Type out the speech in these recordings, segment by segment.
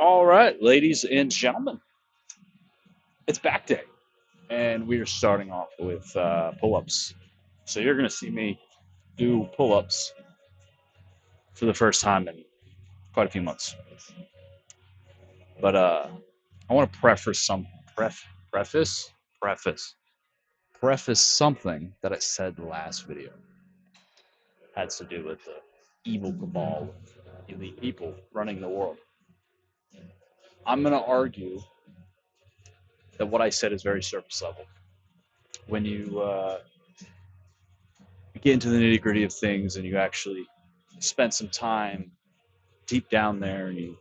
All right, ladies and gentlemen, it's back day, and we are starting off with pull-ups. So you're going to see me do pull-ups for the first time in quite a few months. But I want to preface preface preface something that I said the last video. Had to do with the evil cabal of elite people running the world. I'm going to argue that what I said is very surface level. When you get into the nitty gritty of things and you actually spend some time deep down there and you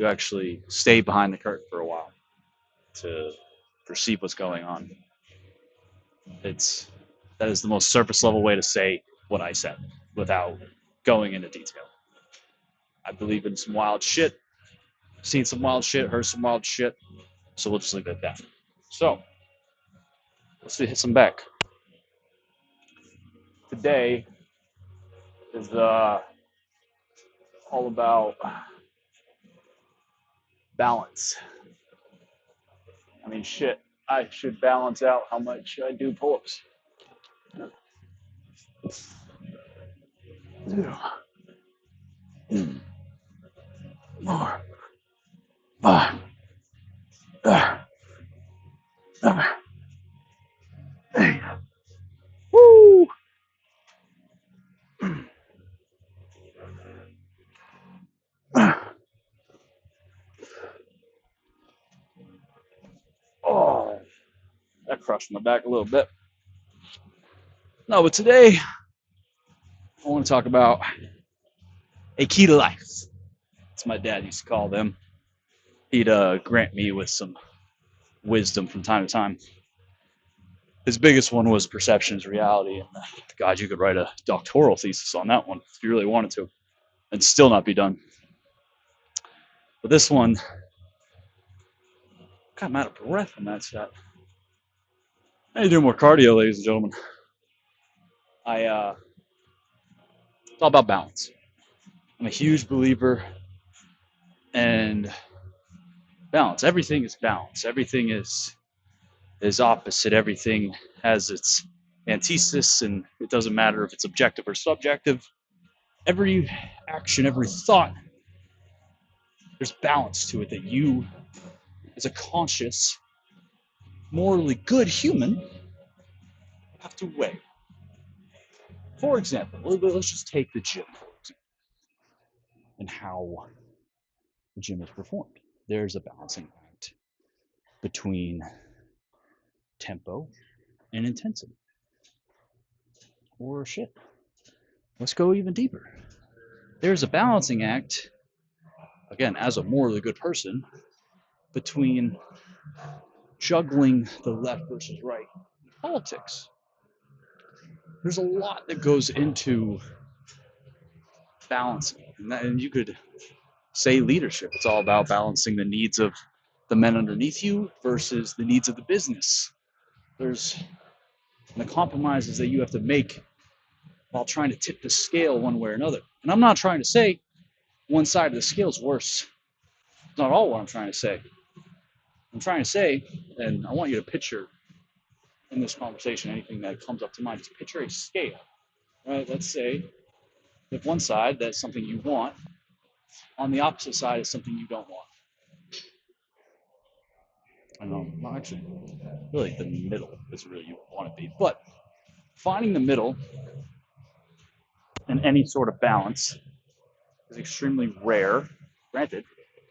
actually stay behind the curtain for a while to perceive what's going on. It's that is the most surface level way to say what I said without going into detail. I believe in some wild shit, seen some wild shit, heard some wild shit, so we'll just leave it at that. So let's hit some back. Today is all about balance. I mean, shit, I should balance out how much I do pull-ups. More. Five. Eight. Woo! Oh, that crushed my back a little bit. No, but today I want to talk about a key to life. That's my dad used to call them. He'd grant me with some wisdom from time to time. His biggest one was perception is reality, and God, you could write a doctoral thesis on that one if you really wanted to, and still not be done. But this one, God, I'm out of breath on that set. I need to do more cardio, ladies and gentlemen. It's all about balance. I'm a huge believer in balance. Everything is balance. Everything is opposite. Everything has its antithesis, and it doesn't matter if it's objective or subjective. Every action, every thought, there's balance to it that you, as a conscious, morally good human, have to weigh. For example, let's just take the gym and how the gym is performed. There's a balancing act between tempo and intensity. Or shit, let's go even deeper. There's a balancing act, again, as a morally good person, between juggling the left versus right in politics. There's a lot that goes into balancing, and you could say leadership. It's all about balancing the needs of the men underneath you versus the needs of the business. There's the compromises that you have to make while trying to tip the scale one way or another. And I'm not trying to say one side of the scale is worse. It's not all what I'm trying to say. I'm trying to say, and I want you to picture in this conversation anything that comes up to mind. Just picture a scale. Right? Let's say if one side that's something you want, on the opposite side is something you don't want. I know, not actually, really the middle is really you want to be. But finding the middle in any sort of balance is extremely rare. Granted,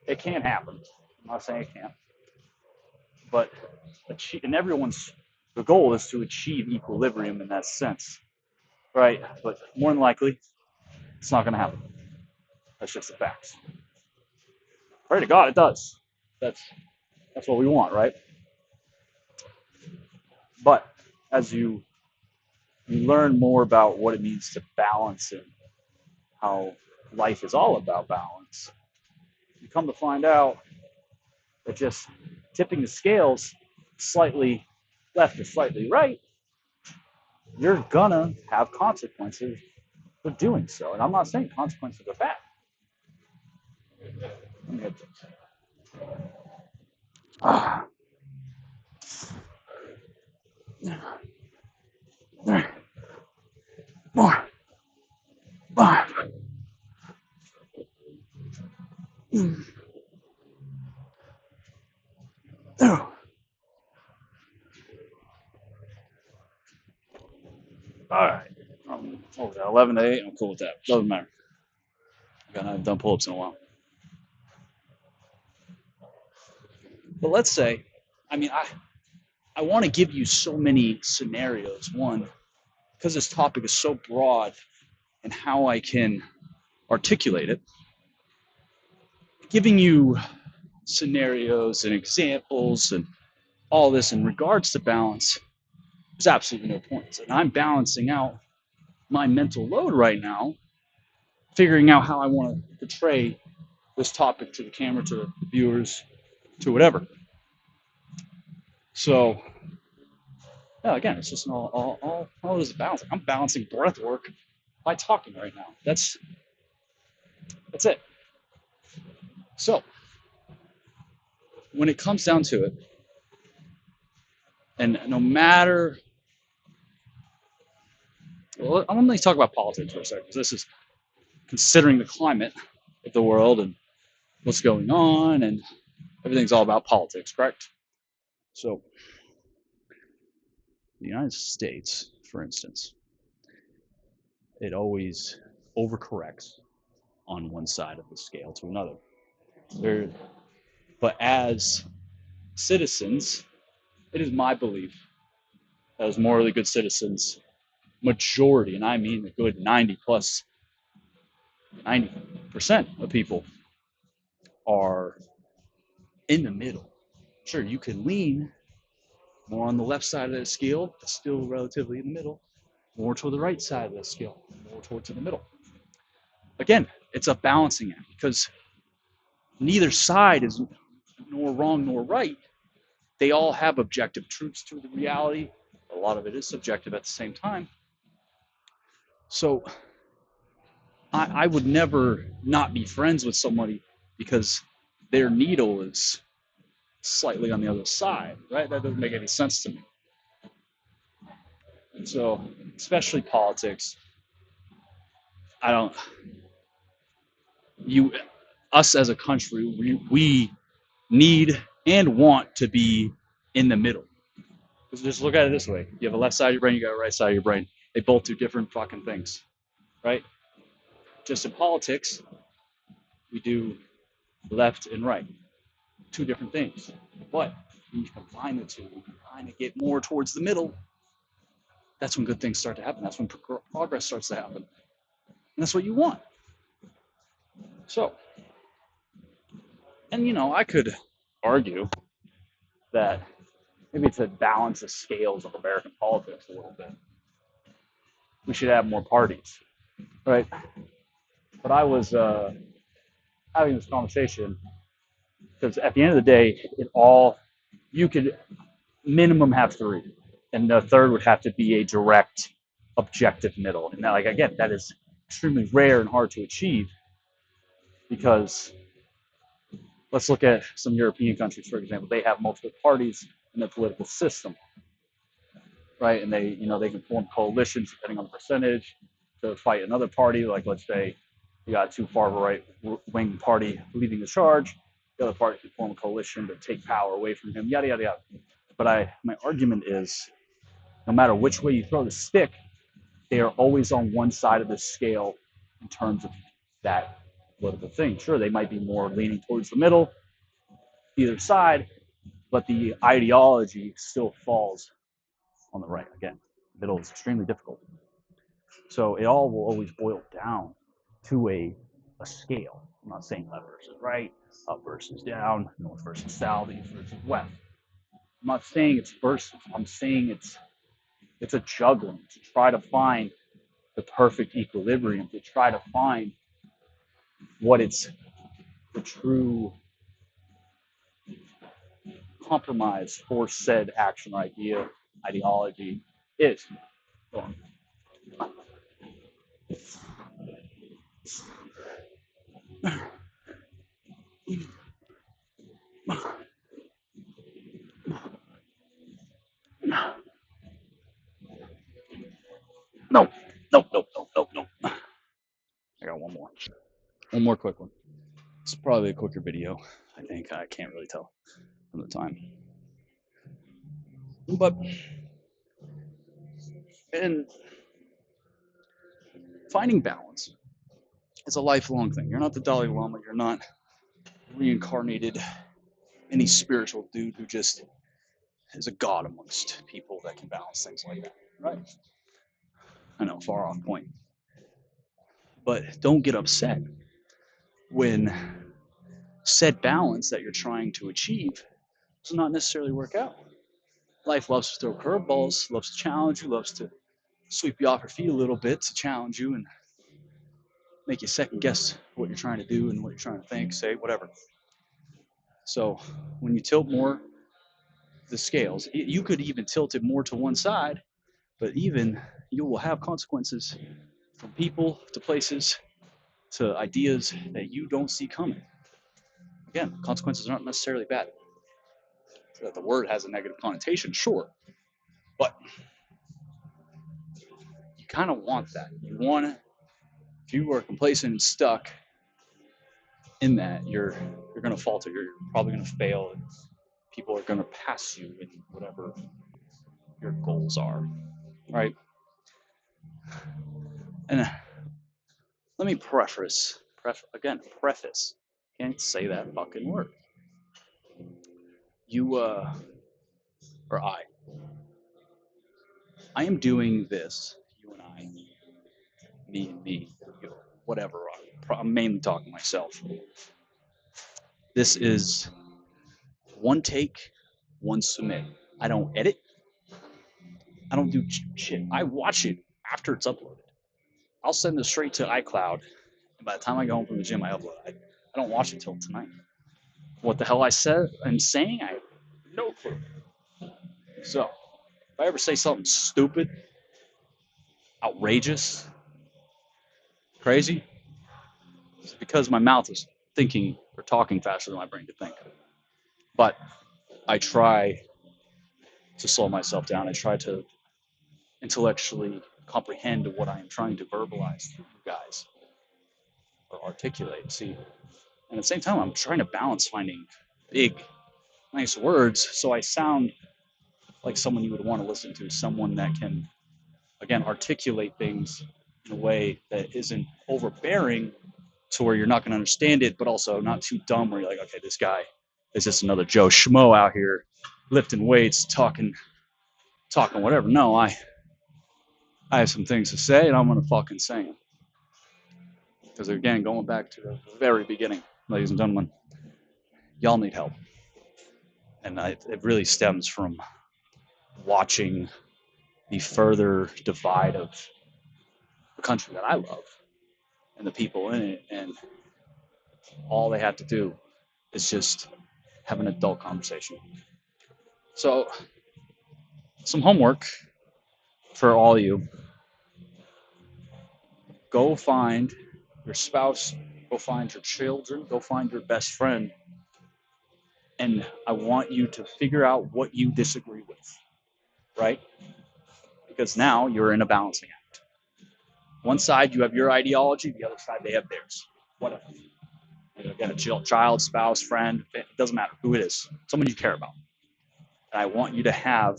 it can happen. I'm not saying it can't. But and everyone's the goal is to achieve equilibrium in that sense, right? But more than likely, it's not going to happen. That's just the facts. Pray to God, it does. That's what we want, right? But as you learn more about what it means to balance and how life is all about balance, you come to find out that just tipping the scales slightly left or slightly right, you're gonna have consequences for doing so. And I'm not saying consequences are bad. Let me hit this. Ah. More. 5. Mm. 2. All right. What was that? 11 to 8. I'm cool with that. Doesn't matter. I haven't done pull-ups in a while. But let's say, I mean, I want to give you so many scenarios. One, because this topic is so broad and how I can articulate it, giving you scenarios and examples and all this in regards to balance is absolutely no point. And I'm balancing out my mental load right now, figuring out how I want to portray this topic to the camera, to the viewers, to whatever. So, yeah, again, it's just all this balance. I'm balancing breath work by talking right now. That's it. So, when it comes down to it, and no matter, well, I'm going to talk about politics for a second, because this is considering the climate of the world and what's going on, and everything's all about politics, correct? So, the United States, for instance, it always overcorrects on one side of the scale to another. But as citizens, it is my belief that as morally good citizens, majority, and I mean a good 90 plus 90% of people are in the middle. Sure, you can lean more on the left side of the scale, but still relatively in the middle, more toward the right side of the scale, more towards in the middle. Again, it's a balancing act because neither side is nor wrong nor right. They all have objective truths to the reality. A lot of it is subjective at the same time. So I would never not be friends with somebody because their needle is slightly on the other side, right? That doesn't make any sense to me. And so, especially politics, I don't, us as a country, we need and want to be in the middle. Just look at it this way. You have a left side of your brain, you got a right side of your brain. They both do different fucking things, right? Just in politics, we do left and right. Two different things. But when you combine the two, you kind of get more towards the middle. That's when good things start to happen. That's when progress starts to happen. And that's what you want. So, and I could argue that maybe to balance the scales of American politics a little bit, we should have more parties, right? But I was having this conversation because at the end of the day, you could minimum have 3, and the third would have to be a direct, objective middle. And like again, that is extremely rare and hard to achieve because let's look at some European countries, for example. They have multiple parties in their political system, right? And they can form coalitions depending on the percentage to fight another party. Like let's say you got too far of a right wing party leading the charge, the other party can form a coalition to take power away from him. Yada yada yada. But my argument is, no matter which way you throw the stick, they are always on one side of the scale in terms of that political thing. Sure, they might be more leaning towards the middle, either side, but the ideology still falls on the right. Again, middle is extremely difficult. So it all will always boil down to a scale. I'm not saying left versus right, up versus down, north versus south, east versus west. I'm not saying it's versus. I'm saying it's a juggling to try to find the perfect equilibrium, to try to find what it's the true compromise for said action or ideology is. more quick one. It's probably a quicker video. I think I can't really tell from the time, but in finding balance, it's a lifelong thing. You're not the Dalai Lama. You're not reincarnated any spiritual dude who just is a god amongst people that can balance things like that, right? I know, far off point. But don't get upset when said balance that you're trying to achieve does not necessarily work out. Life loves to throw curveballs, loves to challenge you, loves to sweep you off your feet a little bit to challenge you and make you second guess what you're trying to do and what you're trying to think, say, whatever. So when you tilt more the scales, you could even tilt it more to one side, but even you will have consequences from people to places to ideas that you don't see coming. Again, consequences aren't necessarily bad. That the word has a negative connotation, sure, but you kind of want that. You want to, if you are complacent and stuck in that, you're going to falter. You're probably going to fail, and people are going to pass you in whatever your goals are, right? And let me preface. Can't say that fucking word. You or I am doing this. You and I, me and me, you, whatever. I'm mainly talking myself. This is one take, one submit. I don't edit. I don't do shit. I watch it after it's uploaded. I'll send this straight to iCloud, and by the time I go home from the gym, I upload it. I don't watch it till tonight. What the hell I said and saying, I have no clue. So, if I ever say something stupid, outrageous, crazy, it's because my mouth is thinking or talking faster than my brain can think. But I try to slow myself down. I try to intellectually comprehend what I am trying to verbalize to you guys or articulate. See, and at the same time, I'm trying to balance finding big, nice words so I sound like someone you would want to listen to, someone that can, again, articulate things in a way that isn't overbearing to where you're not going to understand it, but also not too dumb where you're like, okay, this guy is just another Joe Schmo out here lifting weights, talking whatever. No, I have some things to say, and I'm going to fucking say them. Because again, going back to the very beginning, ladies and gentlemen, y'all need help. And it really stems from watching the further divide of the country that I love and the people in it. And all they have to do is just have an adult conversation. So, some homework for all you. Go find your spouse, go find your children, go find your best friend. And I want you to figure out what you disagree with, right? Because now you're in a balancing act. One side, you have your ideology, the other side, they have theirs. Whatever. Again, a child, spouse, friend, it doesn't matter who it is, someone you care about. And I want you to have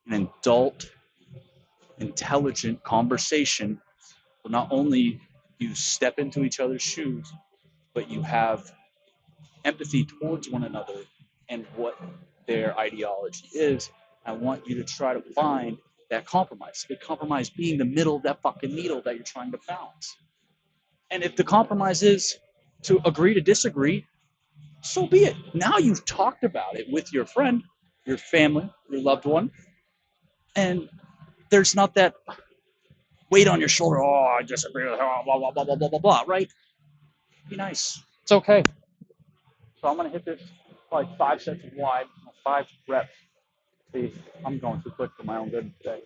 an adult, intelligent conversation where not only you step into each other's shoes, but you have empathy towards one another and what their ideology is. I want you to try to find that compromise. The compromise being the middle of that fucking needle that you're trying to balance. And if the compromise is to agree to disagree, so be it. Now you've talked about it with your friend, your family, your loved one, and there's not that weight on your shoulder. Oh, I disagree with her. Blah blah blah blah blah blah blah. Right? Be nice. It's okay. So I'm gonna hit this like 5 sets of wide, 5 reps. See, I'm going too quick for my own good today.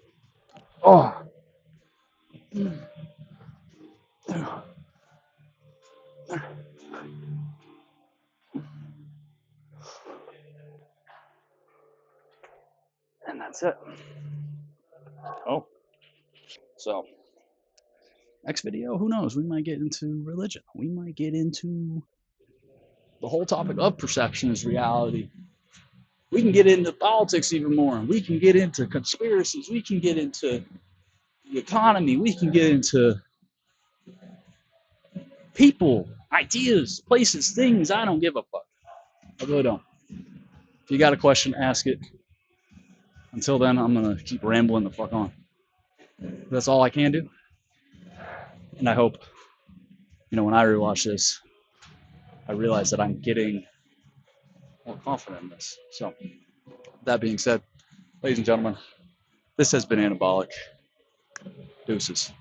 Oh. And that's it. Oh. So Next video, who knows? We might get into religion. We might get into the whole topic of perception as reality. We can get into politics even more. We can get into conspiracies. We can get into the economy. We can get into people, ideas, places, things. I don't give a fuck. I really don't. If you got a question, ask it. Until then, I'm going to keep rambling the fuck on. That's all I can do. And I hope, when I rewatch this, I realize that I'm getting more confident in this. So, that being said, ladies and gentlemen, this has been Anabolic. Deuces.